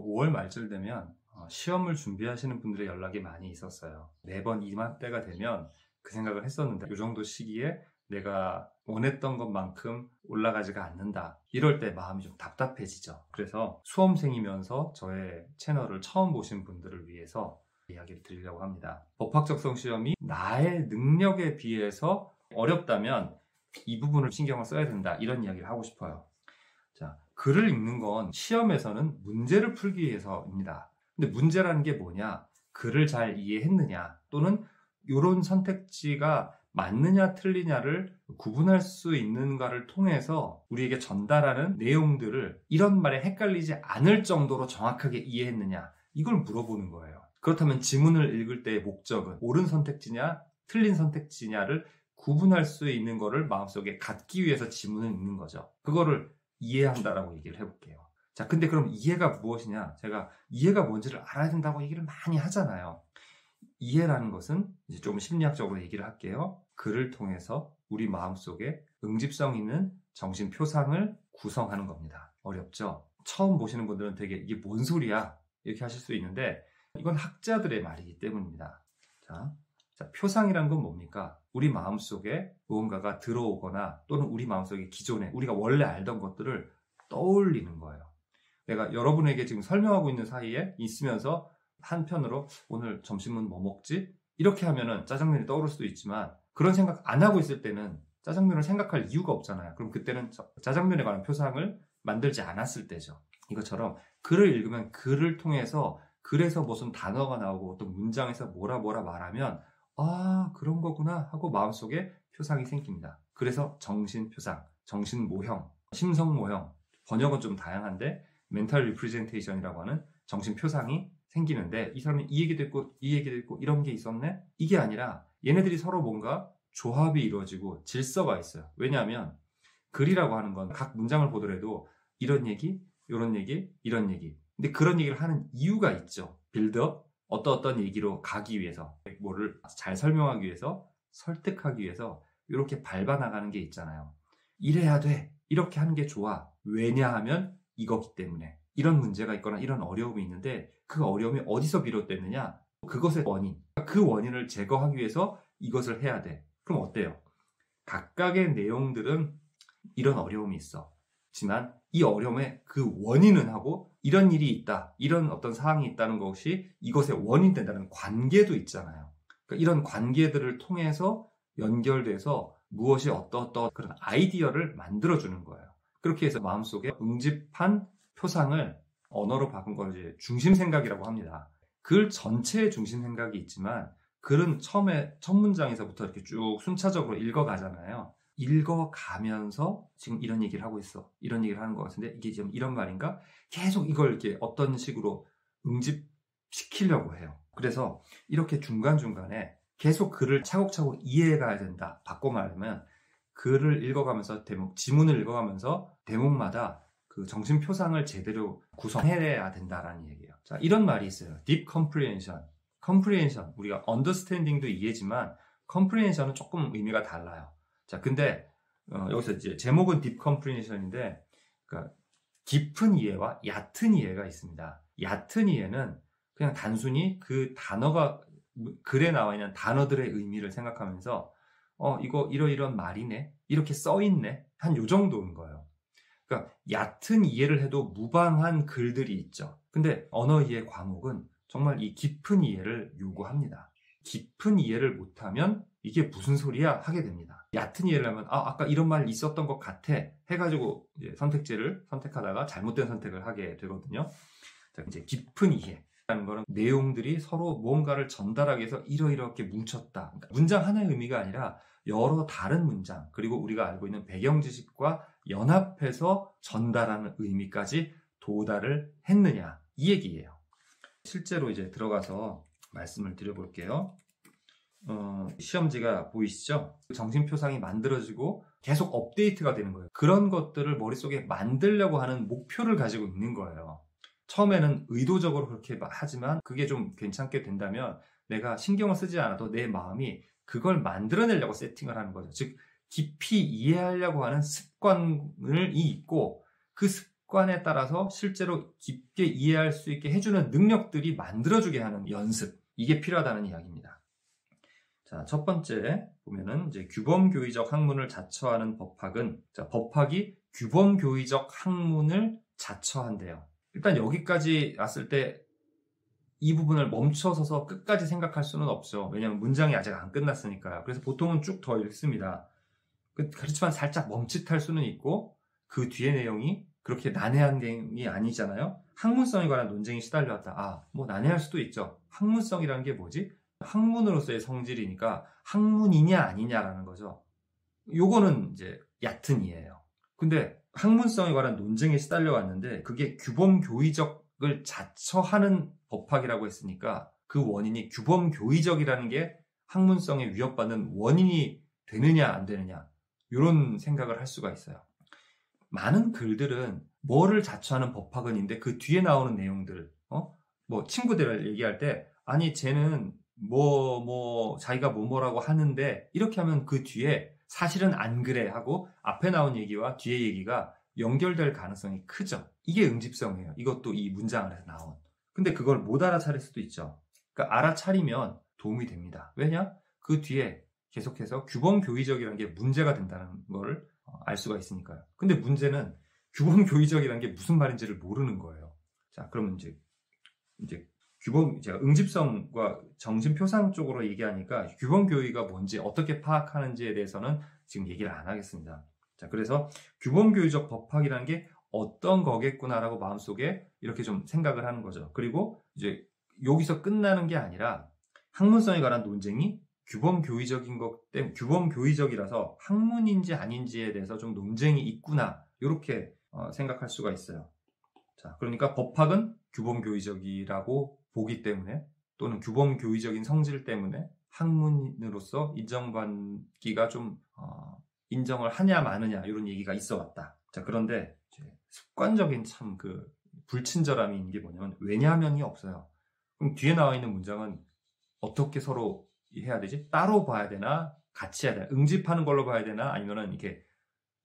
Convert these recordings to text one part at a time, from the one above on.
5월 말쯤 되면 시험을 준비하시는 분들의 연락이 많이 있었어요. 매번 이맘때가 되면 그 생각을 했었는데 이 정도 시기에 내가 원했던 것만큼 올라가지가 않는다. 이럴 때 마음이 좀 답답해지죠. 그래서 수험생이면서 저의 채널을 처음 보신 분들을 위해서 이야기를 드리려고 합니다. 법학적성 시험이 나의 능력에 비해서 어렵다면 이 부분을 신경을 써야 된다. 이런 이야기를 하고 싶어요. 자, 글을 읽는 건 시험에서는 문제를 풀기 위해서입니다. 근데 문제라는 게 뭐냐? 글을 잘 이해했느냐? 또는 이런 선택지가 맞느냐 틀리냐를 구분할 수 있는가를 통해서 우리에게 전달하는 내용들을 이런 말에 헷갈리지 않을 정도로 정확하게 이해했느냐? 이걸 물어보는 거예요. 그렇다면 지문을 읽을 때의 목적은 옳은 선택지냐 틀린 선택지냐를 구분할 수 있는 거를 마음속에 갖기 위해서 지문을 읽는 거죠. 그거를 이해한다라고 얘기를 해볼게요. 자, 근데 그럼 이해가 무엇이냐? 제가 이해가 뭔지를 알아야 된다고 얘기를 많이 하잖아요. 이해라는 것은 이제 좀 심리학적으로 얘기를 할게요. 글을 통해서 우리 마음속에 응집성 있는 정신 표상을 구성하는 겁니다. 어렵죠? 처음 보시는 분들은 되게 이게 뭔 소리야? 이렇게 하실 수 있는데 이건 학자들의 말이기 때문입니다. 자, 표상이란 건 뭡니까? 우리 마음속에 무언가가 들어오거나 또는 우리 마음속에 기존에 우리가 원래 알던 것들을 떠올리는 거예요. 내가 여러분에게 지금 설명하고 있는 사이에 있으면서 한편으로 오늘 점심은 뭐 먹지? 이렇게 하면은 짜장면이 떠오를 수도 있지만 그런 생각 안 하고 있을 때는 짜장면을 생각할 이유가 없잖아요. 그럼 그때는 짜장면에 관한 표상을 만들지 않았을 때죠. 이것처럼 글을 읽으면 글을 통해서 글에서 무슨 단어가 나오고 또 문장에서 뭐라 말하면 아, 그런 거구나 하고 마음속에 표상이 생깁니다. 그래서 정신표상, 정신모형, 심성모형, 번역은 좀 다양한데 멘탈 리프레젠테이션이라고 하는 정신표상이 생기는데 이 사람이 이 얘기도 있고 이 얘기도 있고 이런 게 있었네? 이게 아니라 얘네들이 서로 뭔가 조합이 이루어지고 질서가 있어요. 왜냐하면 글이라고 하는 건 각 문장을 보더라도 이런 얘기, 이런 얘기, 이런 얘기. 근데 그런 얘기를 하는 이유가 있죠. 빌드업, 어떤 얘기로 가기 위해서, 뭐를 잘 설명하기 위해서, 설득하기 위해서 이렇게 밟아나가는 게 있잖아요. 이래야 돼. 이렇게 하는 게 좋아. 왜냐하면 이거기 때문에. 이런 문제가 있거나 이런 어려움이 있는데 그 어려움이 어디서 비롯됐느냐? 그것의 원인. 그 원인을 제거하기 위해서 이것을 해야 돼. 그럼 어때요? 각각의 내용들은 이런 어려움이 있어. 하지만 이 어려움의 그 원인은 하고 이런 일이 있다. 이런 어떤 사항이 있다는 것이 이것의 원인 된다는 관계도 있잖아요. 그러니까 이런 관계들을 통해서 연결돼서 무엇이 어떠 그런 아이디어를 만들어주는 거예요. 그렇게 해서 마음속에 응집한 표상을 언어로 바꾼 걸 이제 중심생각이라고 합니다. 글 전체의 중심생각이 있지만 글은 처음에 첫 문장에서부터 이렇게 쭉 순차적으로 읽어가잖아요. 읽어가면서 지금 이런 얘기를 하고 있어. 이런 얘기를 하는 것 같은데 이게 지금 이런 말인가? 계속 이걸 이렇게 어떤 식으로 응집시키려고 해요. 그래서 이렇게 중간중간에 계속 글을 차곡차곡 이해해가야 된다. 바꿔 말하면 글을 읽어가면서 지문을 읽어가면서 대목마다 그 정신표상을 제대로 구성해야 된다라는 얘기예요. 자, 이런 말이 있어요. Deep Comprehension. Comprehension, 우리가 Understanding도 이해지만 Comprehension은 조금 의미가 달라요. 자, 근데 여기서 이제 제목은 Deep Comprehension인데 그러니까 깊은 이해와 얕은 이해가 있습니다. 얕은 이해는 그냥 단순히 그 단어가 글에 나와 있는 단어들의 의미를 생각하면서 이거 이런 말이네, 이렇게 써있네, 한 요 정도인 거예요. 그러니까 얕은 이해를 해도 무방한 글들이 있죠. 근데 언어 이해 과목은 정말 이 깊은 이해를 요구합니다. 깊은 이해를 못하면 이게 무슨 소리야 하게 됩니다. ят은 이해를 하면 아까 이런 말 있었던 것 같아 해가지고 이제 선택지를 선택하다가 잘못된 선택을 하게 되거든요. 자, 이제 깊은 이해라는 거는 내용들이 서로 무언가를 전달하기 위해서 이렇게 뭉쳤다. 그러니까 문장 하나의 의미가 아니라 여러 다른 문장 그리고 우리가 알고 있는 배경 지식과 연합해서 전달하는 의미까지 도달을 했느냐 이 얘기예요. 실제로 이제 들어가서 말씀을 드려볼게요. 시험지가 보이시죠? 정신표상이 만들어지고 계속 업데이트가 되는 거예요. 그런 것들을 머릿속에 만들려고 하는 목표를 가지고 있는 거예요. 처음에는 의도적으로 그렇게 하지만 그게 좀 괜찮게 된다면 내가 신경을 쓰지 않아도 내 마음이 그걸 만들어내려고 세팅을 하는 거죠. 즉 깊이 이해하려고 하는 습관이 있고 그 습관에 따라서 실제로 깊게 이해할 수 있게 해주는 능력들이 만들어주게 하는 연습. 이게 필요하다는 이야기입니다. 자, 첫 번째 보면은 이제 규범교의적 학문을 자처하는 법학은, 자, 법학이 규범교의적 학문을 자처한대요. 일단 여기까지 왔을 때 이 부분을 멈춰서서 끝까지 생각할 수는 없죠. 왜냐하면 문장이 아직 안 끝났으니까요. 그래서 보통은 쭉 더 읽습니다. 그렇지만 살짝 멈칫할 수는 있고, 그 뒤의 내용이 그렇게 난해한 내용이 아니잖아요. 학문성에 관한 논쟁이 시달려왔다. 뭐 난해할 수도 있죠. 학문성이라는 게 뭐지? 학문으로서의 성질이니까 학문이냐 아니냐라는 거죠. 요거는 이제 얕은 이해예요. 근데 학문성에 관한 논쟁에 시달려왔는데 그게 규범교의적을 자처하는 법학이라고 했으니까 그 원인이 규범교의적이라는 게 학문성에 위협받는 원인이 되느냐 안 되느냐, 이런 생각을 할 수가 있어요. 많은 글들은 뭐를 자처하는 법학은인데 그 뒤에 나오는 내용들, 뭐 친구들 얘기할 때 아니 쟤는 자기가 뭐라고 하는데 이렇게 하면 그 뒤에 사실은 안 그래 하고 앞에 나온 얘기와 뒤에 얘기가 연결될 가능성이 크죠. 이게 응집성이에요. 이것도 이 문장 안에서 나온. 근데 그걸 못 알아차릴 수도 있죠. 그러니까 알아차리면 도움이 됩니다. 왜냐? 그 뒤에 계속해서 규범교의적이라는 게 문제가 된다는 걸 알 수가 있으니까요. 근데 문제는 규범교의적이라는 게 무슨 말인지를 모르는 거예요. 자, 그러면 이제 제가 응집성과 정신표상 쪽으로 얘기하니까 규범교의가 뭔지 어떻게 파악하는지에 대해서는 지금 얘기를 안 하겠습니다. 자, 그래서 규범교의적 법학이라는 게 어떤 거겠구나라고 마음속에 이렇게 좀 생각을 하는 거죠. 그리고 이제 여기서 끝나는 게 아니라 학문성에 관한 논쟁이 규범교의적이라서 학문인지 아닌지에 대해서 좀 논쟁이 있구나, 이렇게 생각할 수가 있어요. 자, 그러니까 법학은 규범교의적이라고 보기 때문에, 또는 규범교의적인 성질 때문에 학문으로서 인정받기가 좀 인정을 하냐 마느냐, 이런 얘기가 있어 왔다. 자, 그런데 이제 습관적인 참 그 불친절함이 있는 게 뭐냐면 왜냐하면이 없어요. 그럼 뒤에 나와 있는 문장은 어떻게 서로 해야 되지? 따로 봐야 되나? 같이 해야 되나? 응집하는 걸로 봐야 되나? 아니면은 이렇게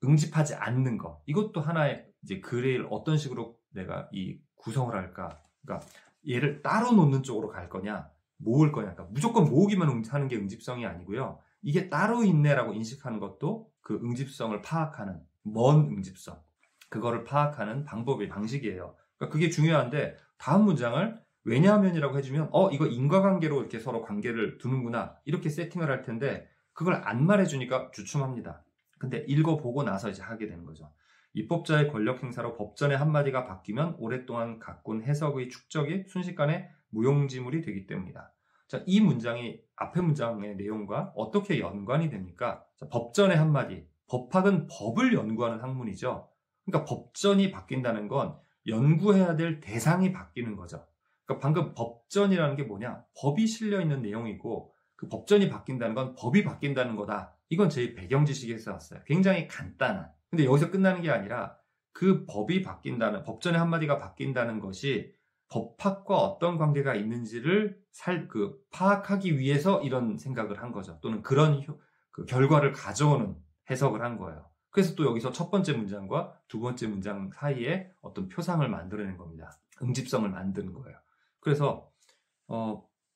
응집하지 않는 거. 이것도 하나의 이제 글을 어떤 식으로 내가 이 구성을 할까? 그러니까 얘를 따로 놓는 쪽으로 갈 거냐, 모을 거냐. 그러니까 무조건 모으기만 하는 게 응집성이 아니고요. 이게 따로 있네라고 인식하는 것도 그 응집성을 파악하는, 먼 응집성, 그거를 파악하는 방식이에요. 그러니까 그게 중요한데, 다음 문장을 왜냐하면이라고 해주면 이거 인과관계로 이렇게 서로 관계를 두는구나, 이렇게 세팅을 할 텐데 그걸 안 말해주니까 주춤합니다. 근데 읽어보고 나서 이제 하게 되는 거죠. 입법자의 권력 행사로 법전의 한마디가 바뀌면 오랫동안 가꾼 해석의 축적이 순식간에 무용지물이 되기 때문이다. 자, 이 문장이 앞의 문장의 내용과 어떻게 연관이 됩니까? 자, 법전의 한마디. 법학은 법을 연구하는 학문이죠. 그러니까 법전이 바뀐다는 건 연구해야 될 대상이 바뀌는 거죠. 그러니까 방금 법전이라는 게 뭐냐? 법이 실려있는 내용이고, 그 법전이 바뀐다는 건 법이 바뀐다는 거다. 이건 제 배경 지식에서 왔어요. 굉장히 간단한. 근데 여기서 끝나는 게 아니라 그 법이 바뀐다는, 법전의 한마디가 바뀐다는 것이 법학과 어떤 관계가 있는지를 파악하기 위해서 이런 생각을 한 거죠. 또는 그런 그 결과를 가져오는 해석을 한 거예요. 그래서 또 여기서 첫 번째 문장과 두 번째 문장 사이에 어떤 표상을 만들어낸 겁니다. 응집성을 만드는 거예요. 그래서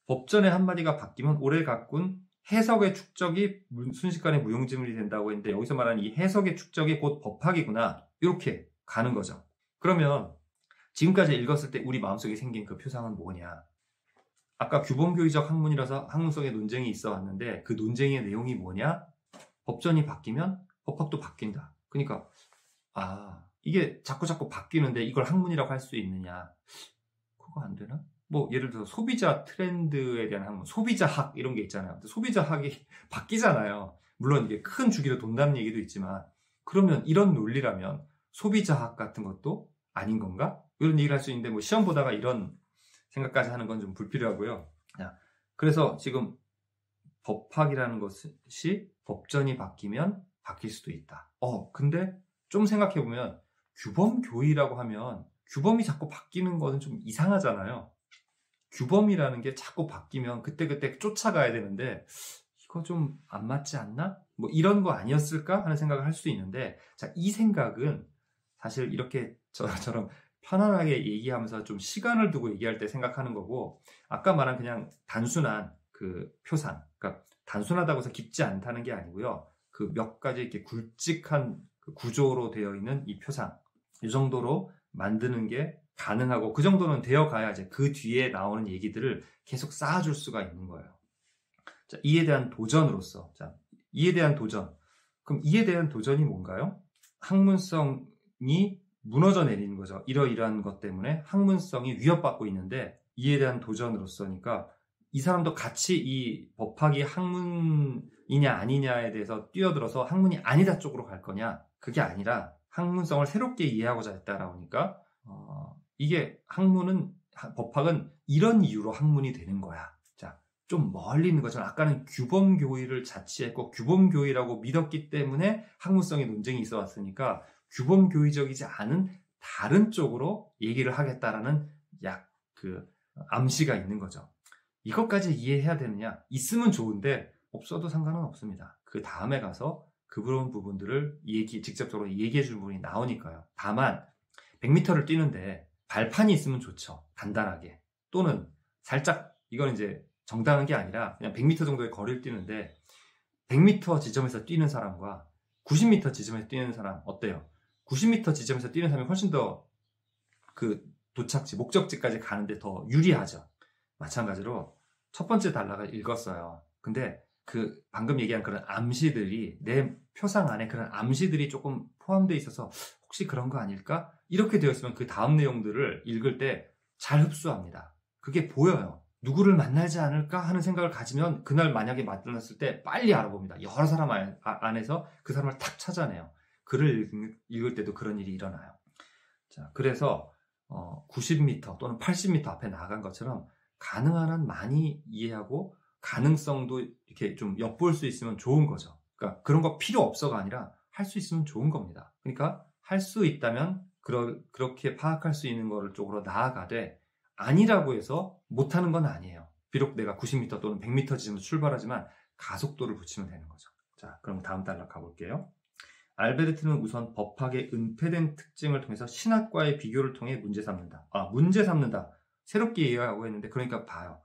법전의 한마디가 바뀌면 오래 가꾼 해석의 축적이 순식간에 무용지물이 된다고 했는데, 여기서 말하는 이 해석의 축적이 곧 법학이구나, 이렇게 가는 거죠. 그러면 지금까지 읽었을 때 우리 마음속에 생긴 그 표상은 뭐냐? 아까 규범교의적 학문이라서 학문성의 논쟁이 있어 왔는데 그 논쟁의 내용이 뭐냐? 법전이 바뀌면 법학도 바뀐다. 그러니까 이게 자꾸 바뀌는데 이걸 학문이라고 할 수 있느냐? 그거 안 되나? 뭐 예를 들어서 소비자 트렌드에 대한 학문, 소비자학 이런 게 있잖아요. 소비자학이 바뀌잖아요. 물론 이게 큰 주기로 돈다는 얘기도 있지만, 그러면 이런 논리라면 소비자학 같은 것도 아닌 건가? 이런 얘기를 할 수 있는데, 뭐 시험 보다가 이런 생각까지 하는 건 좀 불필요하고요. 그래서 지금 법학이라는 것이 법전이 바뀌면 바뀔 수도 있다. 근데 좀 생각해보면 규범교의라고 하면 규범이 자꾸 바뀌는 거는 좀 이상하잖아요. 규범이라는 게 자꾸 바뀌면 그때그때 쫓아가야 되는데 이거 좀 안 맞지 않나? 뭐 이런 거 아니었을까? 하는 생각을 할 수 있는데, 자, 이 생각은 사실 이렇게 저처럼 편안하게 얘기하면서 좀 시간을 두고 얘기할 때 생각하는 거고, 아까 말한 그냥 단순한 그 표상, 그러니까 단순하다고 해서 깊지 않다는 게 아니고요. 그 몇 가지 이렇게 굵직한 그 구조로 되어 있는 이 표상, 이 정도로 만드는 게 가능하고, 그 정도는 되어 가야 이제 그 뒤에 나오는 얘기들을 계속 쌓아줄 수가 있는 거예요. 자, 이에 대한 도전으로서, 자, 이에 대한 도전. 그럼 이에 대한 도전이 뭔가요? 학문성이 무너져 내리는 거죠. 이러이러한 것 때문에 학문성이 위협받고 있는데, 이에 대한 도전으로서니까 이 사람도 같이 이 법학이 학문이냐 아니냐에 대해서 뛰어들어서 학문이 아니다 쪽으로 갈 거냐? 그게 아니라 학문성을 새롭게 이해하고자 했다라고 하니까 이게 법학은 이런 이유로 학문이 되는 거야. 자, 좀 멀리 있는 것처럼 아까는 규범교의를 자취했고 규범교의라고 믿었기 때문에 학문성의 논쟁이 있어 왔으니까 규범교의적이지 않은 다른 쪽으로 얘기를 하겠다라는 암시가 있는 거죠. 이것까지 이해해야 되느냐? 있으면 좋은데 없어도 상관은 없습니다. 그 다음에 가서 그런 부분들을 직접적으로 얘기해 줄 분이 나오니까요. 다만 100m를 뛰는데 발판이 있으면 좋죠. 단단하게. 또는 살짝, 이건 이제 정당한 게 아니라 그냥 100m 정도의 거리를 뛰는데 100m 지점에서 뛰는 사람과 90m 지점에서 뛰는 사람 어때요? 90m 지점에서 뛰는 사람이 훨씬 더 그 도착지, 목적지까지 가는데 더 유리하죠. 마찬가지로 첫 번째 단락을 읽었어요. 근데 그 방금 얘기한 그런 암시들이 내 표상 안에 그런 암시들이 조금 포함되어 있어서 혹시 그런 거 아닐까? 이렇게 되어 있으면 그 다음 내용들을 읽을 때 잘 흡수합니다. 그게 보여요. 누구를 만나지 않을까 하는 생각을 가지면 그날 만약에 만났을 때 빨리 알아봅니다. 여러 사람 안에서 그 사람을 탁 찾아내요. 글을 읽을 때도 그런 일이 일어나요. 자, 그래서 90m 또는 80m 앞에 나간 것처럼 가능한 한 많이 이해하고 가능성도 이렇게 좀 엿볼 수 있으면 좋은 거죠. 그러니까 그런 거 필요 없어가 아니라 할 수 있으면 좋은 겁니다. 그러니까 할 수 있다면 그렇게 파악할 수 있는 거를 쪽으로 나아가되, 아니라고 해서 못하는 건 아니에요. 비록 내가 90m 또는 100m 지점에서 출발하지만 가속도를 붙이면 되는 거죠. 자, 그럼 다음 단락 가볼게요. 알베르트는 우선 법학의 은폐된 특징을 통해서 신학과의 비교를 통해 문제 삼는다. 문제 삼는다. 새롭게 이해하고 했는데, 그러니까 봐요.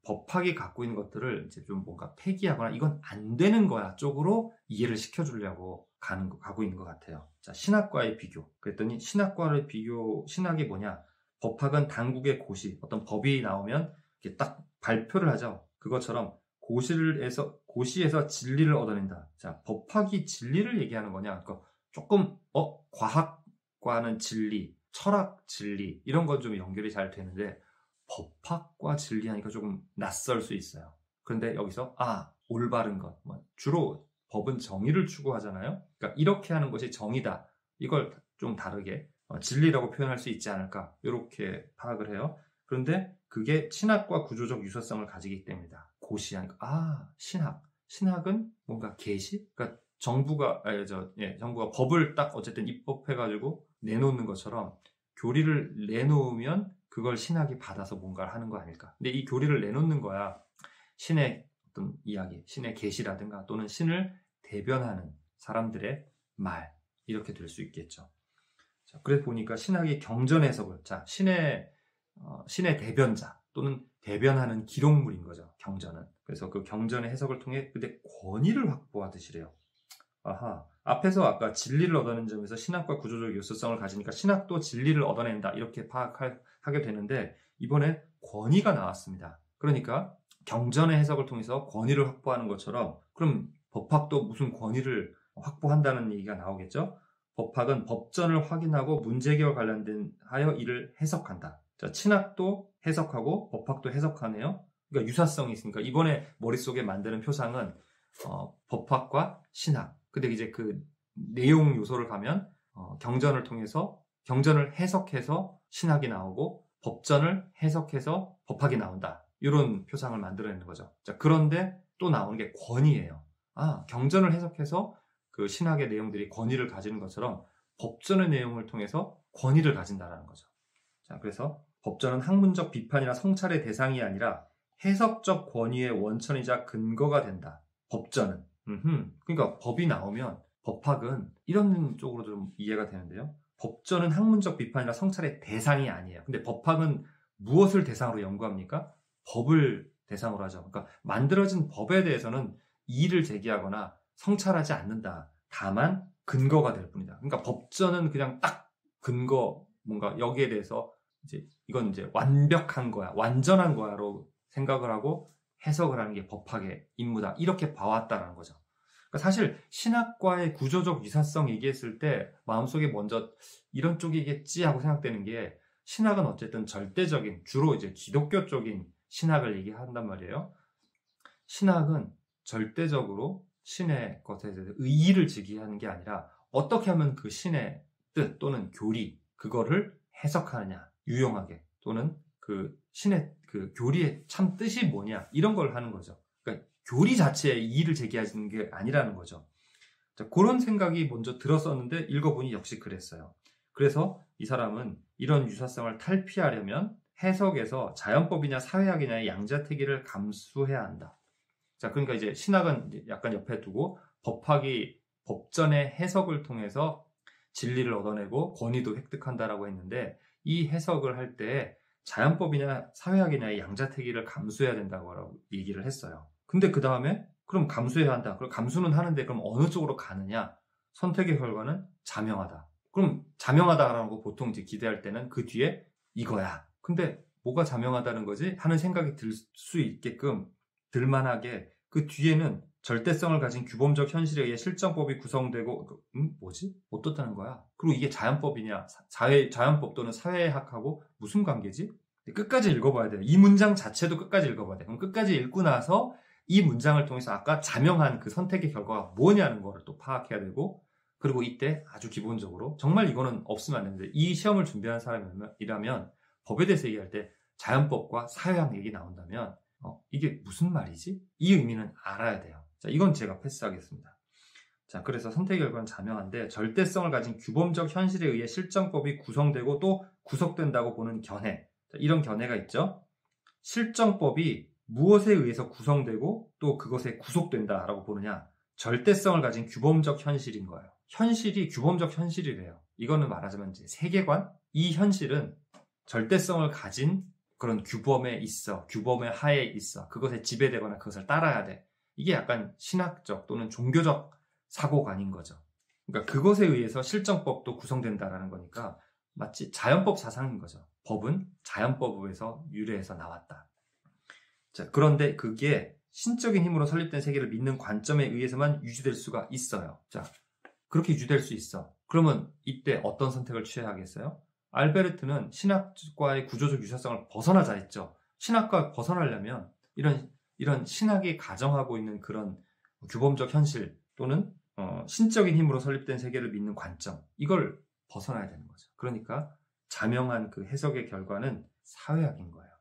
법학이 갖고 있는 것들을 이제 좀 뭔가 폐기하거나 이건 안 되는 거야 쪽으로 이해를 시켜주려고 가고 있는 것 같아요. 자, 신학과의 비교. 그랬더니 신학이 뭐냐? 법학은 당국의 고시, 어떤 법이 나오면 이렇게 딱 발표를 하죠. 그것처럼 고시에서 진리를 얻어낸다. 자, 법학이 진리를 얘기하는 거냐? 그러니까 조금 과학과는 진리, 철학 진리 이런 건 좀 연결이 잘 되는데 법학과 진리하니까 조금 낯설 수 있어요. 그런데 여기서 올바른 것, 주로 법은 정의를 추구하잖아요. 그러니까 이렇게 하는 것이 정의다. 이걸 좀 다르게 진리라고 표현할 수 있지 않을까, 이렇게 파악을 해요. 그런데 그게 신학과 구조적 유사성을 가지기 때문이다. 고시하니까 신학은 뭔가 계시? 그러니까 정부가 법을 딱 어쨌든 입법해가지고 내놓는 것처럼 교리를 내놓으면 그걸 신학이 받아서 뭔가를 하는 거 아닐까. 근데 이 교리를 내놓는 거야 신의 어떤 이야기, 신의 계시라든가 또는 신을 대변하는 사람들의 말, 이렇게 될 수 있겠죠. 자, 그래서 보니까 신학이 경전 해석을, 신의 대변자 또는 대변하는 기록물인 거죠. 경전은. 그래서 그 경전의 해석을 통해 근데 권위를 확보하듯이래요. 앞에서 아까 진리를 얻어낸 점에서 신학과 구조적 유사성을 가지니까 신학도 진리를 얻어낸다 이렇게 파악하게 되는데, 이번에 권위가 나왔습니다. 그러니까 경전의 해석을 통해서 권위를 확보하는 것처럼 그럼 법학도 무슨 권위를 확보한다는 얘기가 나오겠죠. 법학은 법전을 확인하고 문제개와 관련하여 이를 해석한다. 자, 신학도 해석하고 법학도 해석하네요. 그러니까 유사성이 있으니까 이번에 머릿속에 만드는 표상은 법학과 신학. 근데 이제 그 내용 요소를 가면 경전을 통해서 경전을 해석해서 신학이 나오고 법전을 해석해서 법학이 나온다. 이런 표상을 만들어내는 거죠. 자, 그런데 또 나오는 게 권위예요. 경전을 해석해서 그 신학의 내용들이 권위를 가지는 것처럼 법전의 내용을 통해서 권위를 가진다는 거죠. 자, 그래서 법전은 학문적 비판이나 성찰의 대상이 아니라 해석적 권위의 원천이자 근거가 된다. 법전은. 그러니까 법이 나오면 법학은 이런 쪽으로 좀 이해가 되는데요. 법전은 학문적 비판이나 성찰의 대상이 아니에요. 근데 법학은 무엇을 대상으로 연구합니까? 법을 대상으로 하죠. 그러니까 만들어진 법에 대해서는 이의를 제기하거나 성찰하지 않는다. 다만 근거가 될 뿐이다. 그러니까 법전은 그냥 딱 근거, 뭔가 여기에 대해서 이건 완벽한 거야, 완전한 거야로 생각을 하고 해석을 하는 게 법학의 임무다. 이렇게 봐왔다라는 거죠. 그러니까 사실 신학과의 구조적 유사성 얘기했을 때 마음속에 먼저 이런 쪽이겠지 하고 생각되는 게, 신학은 어쨌든 절대적인, 주로 기독교 쪽인 신학을 얘기한단 말이에요. 신학은 절대적으로 신의 것에 대해서 의의를 제기하는 게 아니라 어떻게 하면 그 신의 뜻 또는 교리, 그거를 해석하느냐, 유용하게, 또는 그 신의 그 교리의 참 뜻이 뭐냐, 이런 걸 하는 거죠. 그러니까 교리 자체에 이의를 제기하는 게 아니라는 거죠. 자, 그런 생각이 먼저 들었었는데 읽어보니 역시 그랬어요. 그래서 이 사람은 이런 유사성을 탈피하려면 해석에서 자연법이냐 사회학이냐의 양자택일을 감수해야 한다. 자, 그러니까 신학은 약간 옆에 두고 법학이 법전의 해석을 통해서 진리를 얻어내고 권위도 획득한다라고 했는데, 이 해석을 할 때 자연법이냐 사회학이냐의 양자택일을 감수해야 된다고 얘기를 했어요. 근데 그 다음에 그럼 감수해야 한다. 그럼 감수는 하는데 그럼 어느 쪽으로 가느냐? 선택의 결과는 자명하다. 그럼 자명하다라고 보통 기대할 때는 그 뒤에 이거야. 근데 뭐가 자명하다는 거지? 하는 생각이 들 수 있게끔, 들만하게 그 뒤에는 절대성을 가진 규범적 현실에 의해 실정법이 구성되고, 뭐지? 어떻다는 거야? 그리고 이게 자연법이냐, 자연법 또는 사회학하고 무슨 관계지? 끝까지 읽어봐야 돼요. 이 문장 자체도 끝까지 읽어봐야 돼요. 그럼 끝까지 읽고 나서 이 문장을 통해서 아까 자명한 그 선택의 결과가 뭐냐는 거를 또 파악해야 되고, 그리고 이때 아주 기본적으로, 정말 이거는 없으면 안 되는데, 이 시험을 준비한 사람이라면 법에 대해서 얘기할 때 자연법과 사회학 얘기 나온다면 이게 무슨 말이지? 이 의미는 알아야 돼요. 자, 이건 제가 패스하겠습니다. 자, 그래서 선택의 결과는 자명한데 절대성을 가진 규범적 현실에 의해 실정법이 구성되고 또 구속된다고 보는 견해. 자, 이런 견해가 있죠. 실정법이 무엇에 의해서 구성되고 또 그것에 구속된다라고 보느냐? 절대성을 가진 규범적 현실인 거예요. 현실이 규범적 현실이래요. 이거는 말하자면 세계관? 이 현실은 절대성을 가진 그런 규범에 있어, 규범의 하에 있어, 그것에 지배되거나 그것을 따라야 돼. 이게 약간 신학적 또는 종교적 사고관인 거죠. 그러니까 그것에 의해서 실정법도 구성된다라는 거니까 마치 자연법 사상인 거죠. 법은 자연법에서 유래해서 나왔다. 자, 그런데 그게 신적인 힘으로 설립된 세계를 믿는 관점에 의해서만 유지될 수가 있어요. 자, 그렇게 유지될 수 있어. 그러면 이때 어떤 선택을 취해야겠어요? 알베르트는 신학과의 구조적 유사성을 벗어나자 했죠. 신학과 벗어나려면 이런 신학이 가정하고 있는 그런 규범적 현실 또는 신적인 힘으로 설립된 세계를 믿는 관점, 이걸 벗어나야 되는 거죠. 그러니까 자명한 그 해석의 결과는 사회학인 거예요.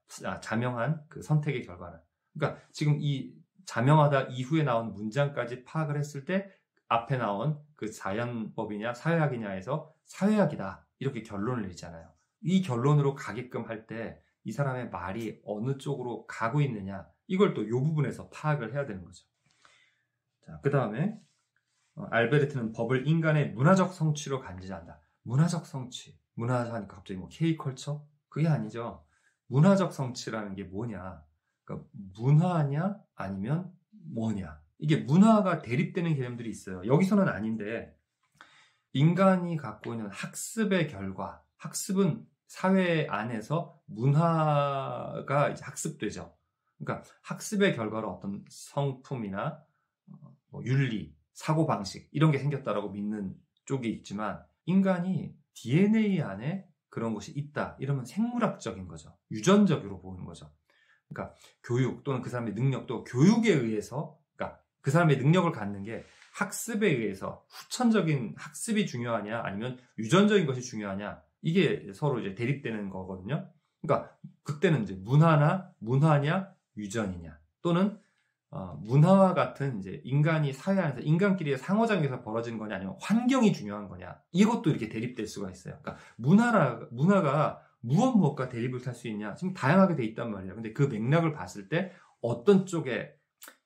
자명한 그 선택의 결과는. 그러니까 지금 이 자명하다 이후에 나온 문장까지 파악을 했을 때 앞에 나온 그 자연법이냐 사회학이냐에서 사회학이다, 이렇게 결론을 내리잖아요. 이 결론으로 가게끔 할 때 이 사람의 말이 어느 쪽으로 가고 있느냐, 이걸 또 이 부분에서 파악을 해야 되는 거죠. 자, 그 다음에 알베르트는 법을 인간의 문화적 성취로 간주한다. 문화적 성취. 문화하니까 갑자기 K컬처? 그게 아니죠. 문화적 성취라는 게 뭐냐? 그러니까 문화냐 아니면 뭐냐? 이게 문화가 대립되는 개념들이 있어요. 여기서는 아닌데, 인간이 갖고 있는 학습의 결과, 학습은 사회 안에서 문화가 이제 학습되죠. 그러니까 학습의 결과로 어떤 성품이나 윤리, 사고방식 이런 게 생겼다라고 믿는 쪽이 있지만, 인간이 DNA 안에 그런 것이 있다, 이러면 생물학적인 거죠. 유전적으로 보는 거죠. 그러니까 교육 또는 그 사람의 능력도 교육에 의해서, 그러니까 그 사람의 능력을 갖는 게 학습에 의해서, 후천적인 학습이 중요하냐 아니면 유전적인 것이 중요하냐, 이게 서로 이제 대립되는 거거든요. 그러니까 그때는 이제 문화냐 유전이냐, 또는 문화와 같은 이제 인간이 사회 안에서 인간끼리의 상호작용에서 벌어지는 거냐 아니면 환경이 중요한 거냐, 이것도 이렇게 대립될 수가 있어요. 그러니까 문화가 무엇과 대립을 탈 수 있냐, 지금 다양하게 돼 있단 말이에요. 근데 그 맥락을 봤을 때 어떤 쪽에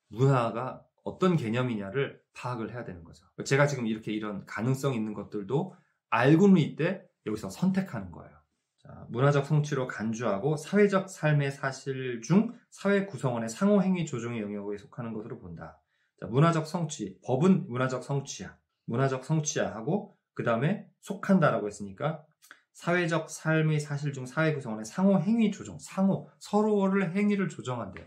문화가 어떤 개념이냐를 파악을 해야 되는 거죠. 제가 지금 이런 가능성 있는 것들도 알고는 있대 여기서 선택하는 거예요. 자, 문화적 성취로 간주하고 사회적 삶의 사실 중 사회 구성원의 상호 행위 조종의 영역에 속하는 것으로 본다. 자, 문화적 성취, 법은 문화적 성취야. 문화적 성취야 하고 그 다음에 속한다라고 했으니까 사회적 삶의 사실 중 사회 구성원의 상호 행위 조정, 서로를 행위를 조정한대요.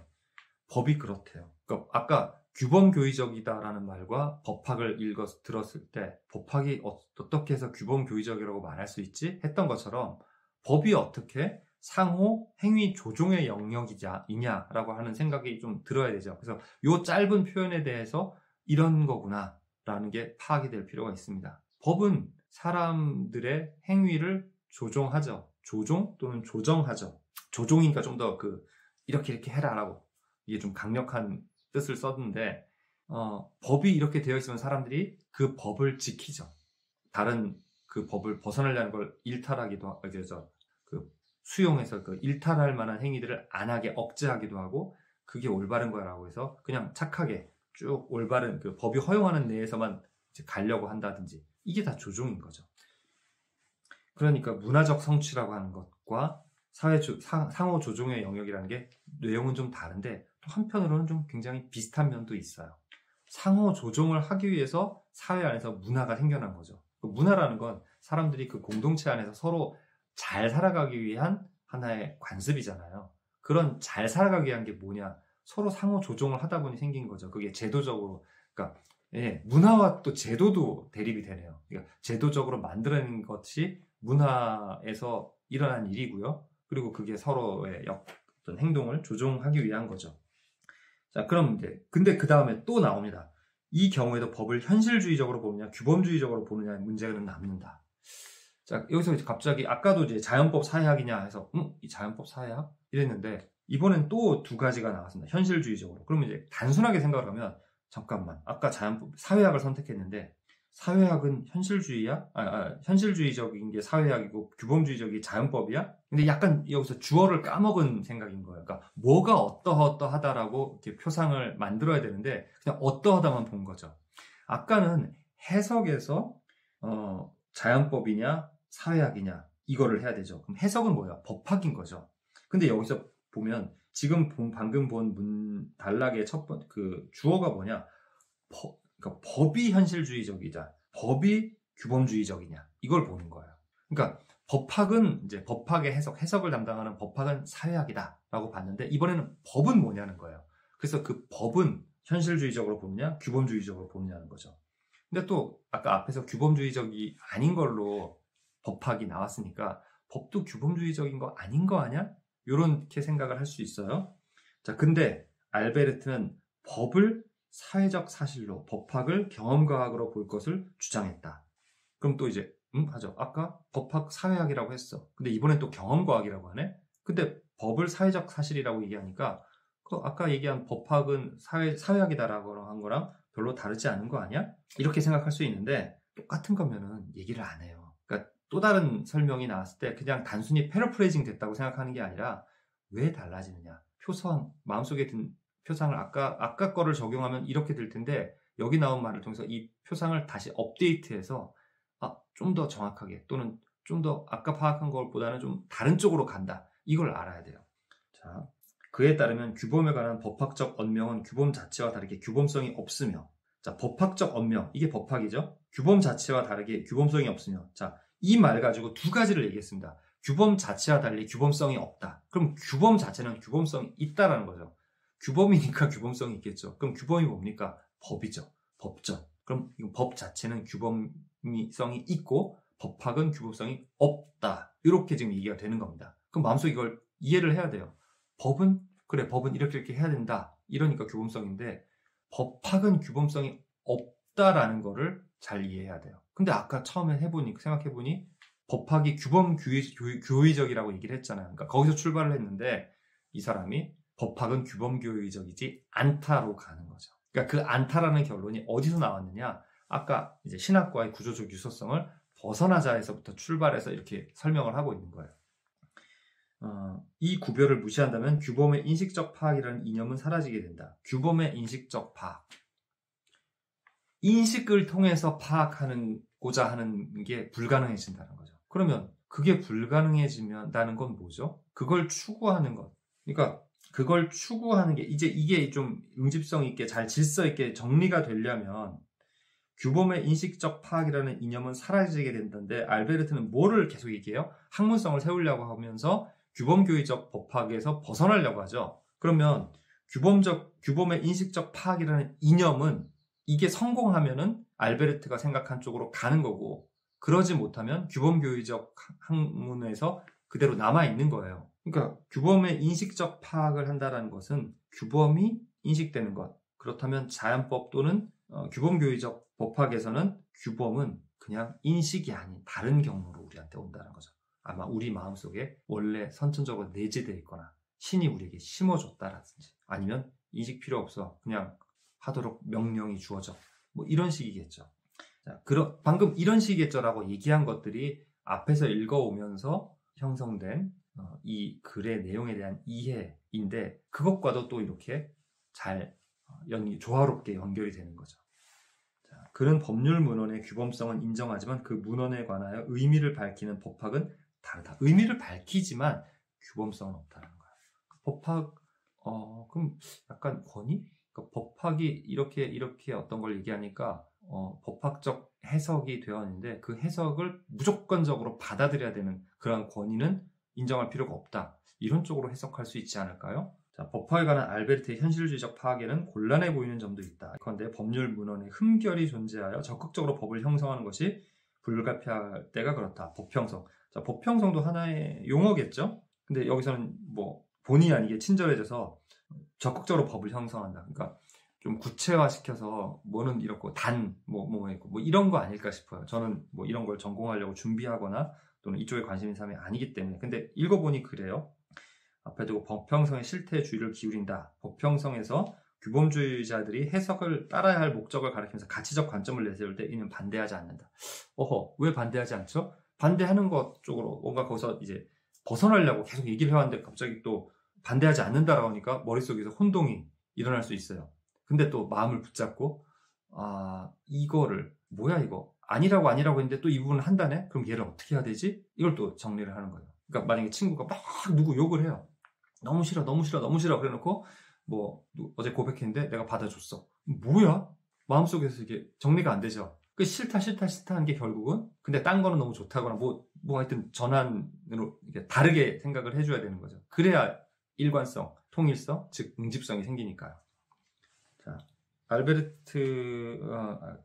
법이 그렇대요. 그러니까 아까 규범교의적이다라는 말과 법학을 들었을 때 법학이 어떻게 해서 규범교의적이라고 말할 수 있지? 했던 것처럼 법이 어떻게 상호 행위 조종의 영역이냐라고 하는 생각이 좀 들어야 되죠. 그래서 이 짧은 표현에 대해서 이런 거구나라는 게 파악이 될 필요가 있습니다. 법은 사람들의 행위를 조종하죠. 조종 또는 조정하죠. 조종이니까 좀 더 이렇게 해라라고 이게 좀 강력한 뜻을 썼는데 법이 이렇게 되어 있으면 사람들이 그 법을 지키죠. 다른 그 법을 벗어나려는 걸 일탈하기도 하고 수용해서 일탈할 만한 행위들을 안 하게 억제하기도 하고 그게 올바른 거라고 해서 그냥 착하게 쭉 올바른 법이 허용하는 내에서만 이제 가려고 한다든지 이게 다 조종인 거죠. 그러니까 문화적 성취라고 하는 것과 상호 조종의 영역이라는 게 내용은 좀 다른데 또 한편으로는 좀 굉장히 비슷한 면도 있어요. 상호 조종을 하기 위해서 사회 안에서 문화가 생겨난 거죠. 그 문화라는 건 사람들이 그 공동체 안에서 서로 잘 살아가기 위한 하나의 관습이잖아요. 그런 잘 살아가기 위한 게 뭐냐? 서로 상호 조종을 하다 보니 생긴 거죠. 그게 제도적으로, 그러니까 문화와 또 제도도 대립이 되네요. 그러니까 제도적으로 만들어낸 것이 문화에서 일어난 일이고요. 그리고 그게 서로의 어떤 행동을 조종하기 위한 거죠. 자, 그럼 이제 근데 그 다음에 또 나옵니다. 이 경우에도 법을 현실주의적으로 보느냐, 규범주의적으로 보느냐의 문제는 남는다. 자, 여기서 이제 갑자기 아까도 이제 자연법 사회학이냐 해서 이 자연법 사회학 이랬는데 이번엔 또 두 가지가 나왔습니다. 현실주의적으로. 그러면 이제 단순하게 생각을 하면 잠깐만, 아까 자연법 사회학을 선택했는데 사회학은 현실주의야? 현실주의적인 게 사회학이고 규범주의적이 자연법이야? 근데 약간 여기서 주어를 까먹은 생각인 거예요. 그러니까 뭐가 어떠하다라고 이렇게 표상을 만들어야 되는데 그냥 어떠하다만 본 거죠. 아까는 해석에서 자연법이냐 사회학이냐 이거를 해야 되죠. 그럼 해석은 뭐야? 법학인 거죠. 근데 여기서 보면 지금 방금 본 단락의 첫 번째 주어가 뭐냐? 그러니까 법이 현실주의적이자 법이 규범주의적이냐 이걸 보는 거예요. 그러니까 법학은 이제 법학의 해석을 담당하는 법학은 사회학이다라고 봤는데 이번에는 법은 뭐냐는 거예요. 그래서 그 법은 현실주의적으로 보느냐 규범주의적으로 보느냐는 거죠. 근데 또 아까 앞에서 규범주의적이 아닌 걸로 법학이 나왔으니까 법도 규범주의적인 거 아닌 거 아니야? 이렇게 생각을 할 수 있어요. 자, 근데 알베르트는 법을 사회적 사실로 법학을 경험과학으로 볼 것을 주장했다. 그럼 또 이제 하죠. 아까 법학 사회학이라고 했어. 근데 이번엔 또 경험과학이라고 하네. 근데 법을 사회적 사실이라고 얘기하니까 아까 얘기한 법학은 사회학이다라고 한 거랑 별로 다르지 않은 거 아니야? 이렇게 생각할 수 있는데 똑같은 거면은 얘기를 안 해요. 그러니까 또 다른 설명이 나왔을 때 그냥 단순히 패러프레이징 됐다고 생각하는 게 아니라 왜 달라지느냐? 마음속에 든 표상을 아까 거를 적용하면 이렇게 될 텐데 여기 나온 말을 통해서 이 표상을 다시 업데이트해서 좀 더 정확하게 또는 좀 더 아까 파악한 것보다는 좀 다른 쪽으로 간다. 이걸 알아야 돼요. 자, 그에 따르면 규범에 관한 법학적 언명은 규범 자체와 다르게 규범성이 없으며 자, 법학적 언명, 이게 법학이죠. 규범 자체와 다르게 규범성이 없으며 자, 이 말 가지고 두 가지를 얘기했습니다. 규범 자체와 달리 규범성이 없다. 그럼 규범 자체는 규범성이 있다라는 거죠. 규범이니까 규범성이 있겠죠. 그럼 규범이 뭡니까? 법이죠. 법정. 그럼 법 자체는 규범성이 있고 법학은 규범성이 없다. 이렇게 지금 얘기가 되는 겁니다. 그럼 마음속에 이걸 이해를 해야 돼요. 법은 이렇게 해야 된다. 이러니까 규범성인데 법학은 규범성이 없다라는 거를 잘 이해해야 돼요. 근데 아까 처음에 생각해보니 법학이 규범교의적이라고 얘기를 했잖아요. 그러니까 거기서 출발을 했는데 이 사람이 법학은 규범교의적이지 않다로 가는 거죠. 그러니까 그 않다라는 결론이 어디서 나왔느냐? 아까 이제 신학과의 구조적 유서성을 벗어나자에서부터 출발해서 이렇게 설명을 하고 있는 거예요. 이 구별을 무시한다면 규범의 인식적 파악이라는 이념은 사라지게 된다. 규범의 인식적 파악. 인식을 통해서 파악하고자 하는 게 불가능해진다는 거죠. 그러면 그게 불가능해지면다는 건 뭐죠? 그걸 추구하는 것. 그러니까 그걸 추구하는 게 이제 이게 좀 응집성 있게 잘 질서 있게 정리가 되려면 규범의 인식적 파악이라는 이념은 사라지게 된다는데 알베르트는 뭐를 계속 얘기해요? 학문성을 세우려고 하면서 규범교의적 법학에서 벗어나려고 하죠. 그러면 규범의 인식적 파악이라는 이념은 이게 성공하면은 알베르트가 생각한 쪽으로 가는 거고 그러지 못하면 규범교의적 학문에서 그대로 남아있는 거예요. 그러니까 규범의 인식적 파악을 한다는 것은 규범이 인식되는 것. 그렇다면 자연법 또는 규범교의적 법학에서는 규범은 그냥 인식이 아닌 다른 경로로 우리한테 온다는 거죠. 아마 우리 마음속에 원래 선천적으로 내재되어 있거나 신이 우리에게 심어줬다라든지 아니면 인식 필요 없어 그냥 하도록 명령이 주어져 뭐 이런 식이겠죠. 자, 방금 이런 식이겠죠라고 얘기한 것들이 앞에서 읽어오면서 형성된 이 글의 내용에 대한 이해인데 그것과도 또 이렇게 잘 조화롭게 연결이 되는 거죠. 자, 글은 법률 문헌의 규범성은 인정하지만 그 문헌에 관하여 의미를 밝히는 법학은 다르다. 의미를 밝히지만 규범성은 없다는 거예요. 법학 그럼 약간 권위? 그러니까 법학이 이렇게 어떤 걸 얘기하니까 법학적 해석이 되어 있는데 그 해석을 무조건적으로 받아들여야 되는 그런 권위는 인정할 필요가 없다. 이런 쪽으로 해석할 수 있지 않을까요? 자, 법학에 관한 알베르트의 현실주의적 파악에는 곤란해 보이는 점도 있다. 그런데 법률 문헌에 흠결이 존재하여 적극적으로 법을 형성하는 것이 불가피할 때가 그렇다. 법형성. 자, 법형성도 하나의 용어겠죠? 근데 여기서는 뭐 본의 아니게 친절해져서 적극적으로 법을 형성한다. 그러니까 좀 구체화시켜서 뭐는 이렇고 뭐 있고 뭐 이런 거 아닐까 싶어요. 저는 뭐 이런 걸 전공하려고 준비하거나 또는 이쪽에 관심 있는 사람이 아니기 때문에. 근데 읽어보니 그래요. 앞에 두고 법형성의 실태에 주의를 기울인다. 법형성에서 규범주의자들이 해석을 따라야 할 목적을 가리키면서 가치적 관점을 내세울 때 이는 반대하지 않는다. 왜 반대하지 않죠? 반대하는 것 쪽으로 뭔가 거기서 이제 벗어나려고 계속 얘기를 해왔는데 갑자기 또 반대하지 않는다라고 하니까 머릿속에서 혼동이 일어날 수 있어요. 근데 또 마음을 붙잡고 이거를 뭐야 이거 아니라고 했는데 또 이 부분을 한다네? 그럼 얘를 어떻게 해야 되지? 이걸 또 정리를 하는 거예요. 그러니까 만약에 친구가 막 누구 욕을 해요. 너무 싫어 그래놓고 뭐 어제 고백했는데 내가 받아줬어. 뭐야? 마음속에서 이게 정리가 안 되죠. 그 싫다 하는 게 결국은 근데 딴 거는 너무 좋다거나 뭐 하여튼 전환으로 이렇게 다르게 생각을 해줘야 되는 거죠. 그래야 일관성, 통일성, 즉 응집성이 생기니까요. 자, 알베르트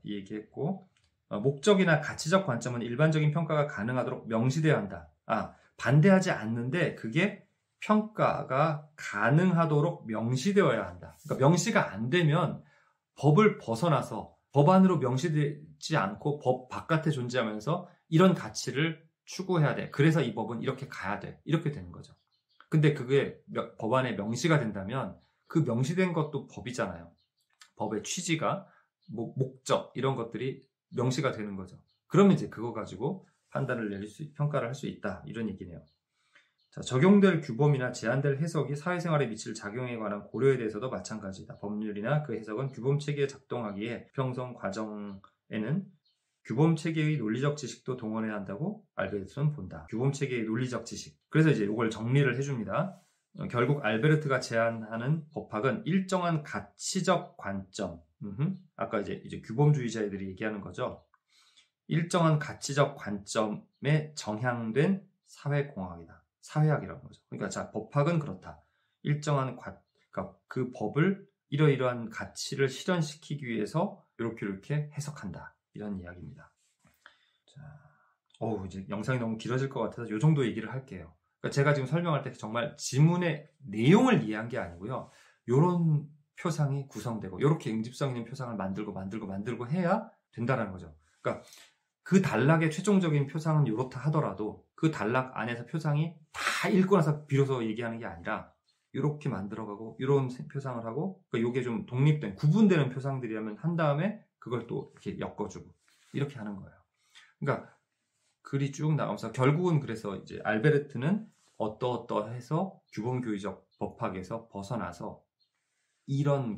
얘기했고 목적이나 가치적 관점은 일반적인 평가가 가능하도록 명시되어야 한다. 반대하지 않는데 그게 평가가 가능하도록 명시되어야 한다. 그러니까 명시가 안 되면 법을 벗어나서 법 안으로 명시되지 않고 법 바깥에 존재하면서 이런 가치를 추구해야 돼. 그래서 이 법은 이렇게 가야 돼. 이렇게 되는 거죠. 근데 그게 법 안에 명시가 된다면 그 명시된 것도 법이잖아요. 법의 취지가 목적 이런 것들이 명시가 되는 거죠. 그러면 이제 그거 가지고 판단을 평가를 할 수 있다. 이런 얘기네요. 자, 적용될 규범이나 제한될 해석이 사회생활에 미칠 작용에 관한 고려에 대해서도 마찬가지다. 법률이나 그 해석은 규범 체계에 작동하기에 형성 과정에는 규범 체계의 논리적 지식도 동원해야 한다고 알베르트는 본다. 규범 체계의 논리적 지식. 그래서 이제 이걸 정리를 해줍니다. 결국 알베르트가 제안하는 법학은 일정한 가치적 관점. 아까 이제 규범주의자들이 얘기하는 거죠. 일정한 가치적 관점에 정향된 사회공학이다. 사회학이라는 거죠. 그러니까 자, 법학은 그렇다. 일정한 그러니까 그 법을 이러이러한 가치를 실현시키기 위해서 이렇게 해석한다. 이런 이야기입니다. 자, 이제 영상이 너무 길어질 것 같아서 이 정도 얘기를 할게요. 그러니까 제가 지금 설명할 때 정말 지문의 내용을 이해한 게 아니고요. 이런 표상이 구성되고 이렇게 응집성 있는 표상을 만들고 해야 된다는 거죠. 그러니까 그 단락의 최종적인 표상은 이렇다 하더라도 그 단락 안에서 표상이 다 읽고 나서 비로소 얘기하는 게 아니라 이렇게 만들어가고 이런 표상을 하고 그러니까 이게 좀 독립된 구분되는 표상들이라면 한 다음에 그걸 또 이렇게 엮어주고 이렇게 하는 거예요. 그러니까 글이 쭉 나오면서 결국은 그래서 이제 알베르트는 어떠해서 규범교의적 법학에서 벗어나서 이런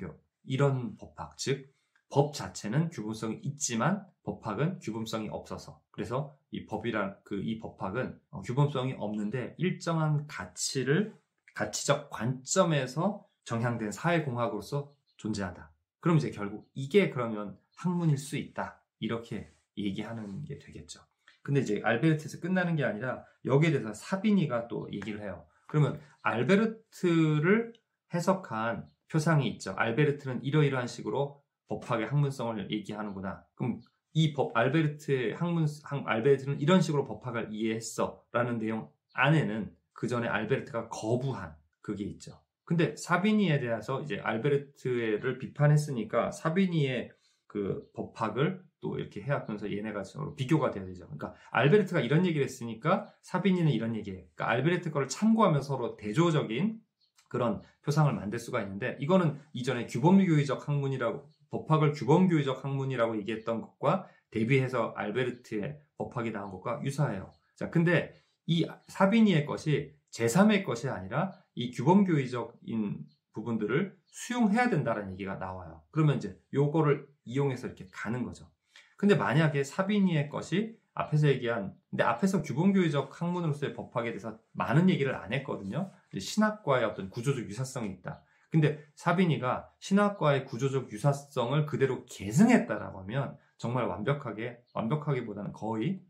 법학, 즉 법 자체는 규범성이 있지만 법학은 규범성이 없어서, 그래서 이 법학은 규범성이 없는데 일정한 가치적 관점에서 정향된 사회공학으로서 존재한다. 그럼 이제 결국 이게 그러면 학문일 수 있다, 이렇게 얘기하는 게 되겠죠. 근데 이제 알베르트에서 끝나는 게 아니라 여기에 대해서 사비니가 또 얘기를 해요. 그러면 알베르트를 해석한 표상이 있죠. 알베르트는 이러이러한 식으로 법학의 학문성을 얘기하는구나. 그럼 알베르트는 이런 식으로 법학을 이해했어 라는 내용 안에는 그 전에 알베르트가 거부한 그게 있죠. 근데 사비니에 대해서 이제 알베르트를 비판했으니까 사비니의 그 법학을 또 이렇게 해왔면서 얘네가 서로 비교가 돼야 되죠. 그러니까 알베르트가 이런 얘기를 했으니까 사비니는 이런 얘기예요. 그러니까 알베르트 거를 참고하면서 서로 대조적인 그런 표상을 만들 수가 있는데, 이거는 이전에 법학을 규범교의적 학문이라고 얘기했던 것과 대비해서 알베르트의 법학이 나온 것과 유사해요. 자, 근데 이 사비니의 것이 제3의 것이 아니라 이 규범교의적인 부분들을 수용해야 된다는 얘기가 나와요. 그러면 이제 요거를 이용해서 이렇게 가는 거죠. 근데 만약에 사비니의 것이 근데 앞에서 규범교의적 학문으로서의 법학에 대해서 많은 얘기를 안 했거든요. 신학과의 어떤 구조적 유사성이 있다. 근데 사비니가 신학과의 구조적 유사성을 그대로 계승했다라고 하면 정말 완벽하기보다는 거의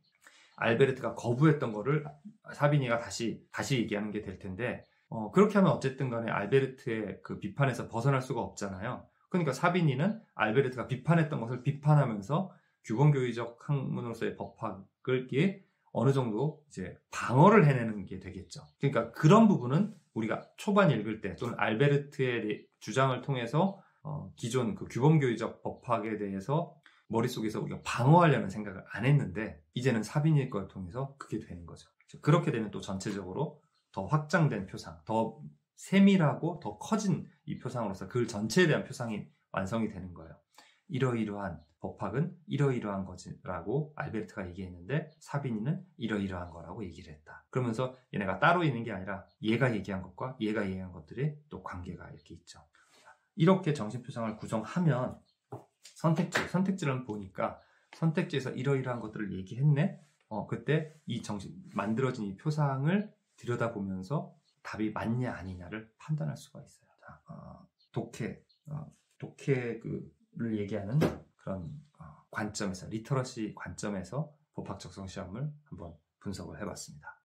알베르트가 거부했던 거를 사비니가 다시 얘기하는 게 될 텐데, 그렇게 하면 어쨌든 간에 알베르트의 그 비판에서 벗어날 수가 없잖아요. 그러니까 사비니는 알베르트가 비판했던 것을 비판하면서 규범교의적 학문으로서의 법학을 어느 정도 이제 방어를 해내는 게 되겠죠. 그러니까 그런 부분은 우리가 초반 읽을 때 또는 알베르트의 주장을 통해서 기존 그 규범교의적 법학에 대해서 머릿속에서 우리가 방어하려는 생각을 안 했는데, 이제는 사비니의 걸 통해서 그게 되는 거죠. 그렇게 되면 또 전체적으로 더 확장된 표상, 더 세밀하고 더 커진 이 표상으로서 글 전체에 대한 표상이 완성이 되는 거예요. 이러이러한 법학은 이러이러한 거지라고 알베르트가 얘기했는데 사비니는 이러이러한 거라고 얘기를 했다. 그러면서 얘네가 따로 있는 게 아니라 얘가 얘기한 것과 얘가 얘기한 것들이 또 관계가 이렇게 있죠. 이렇게 정신표상을 구성하면 선택지를 보니까 선택지에서 이러이러한 것들을 얘기했네. 그때 만들어진 이 표상을 들여다보면서 답이 맞냐 아니냐를 판단할 수가 있어요. 독해를 얘기하는 그런 관점에서, 리터러시 관점에서 법학 적성 시험을 한번 분석을 해봤습니다.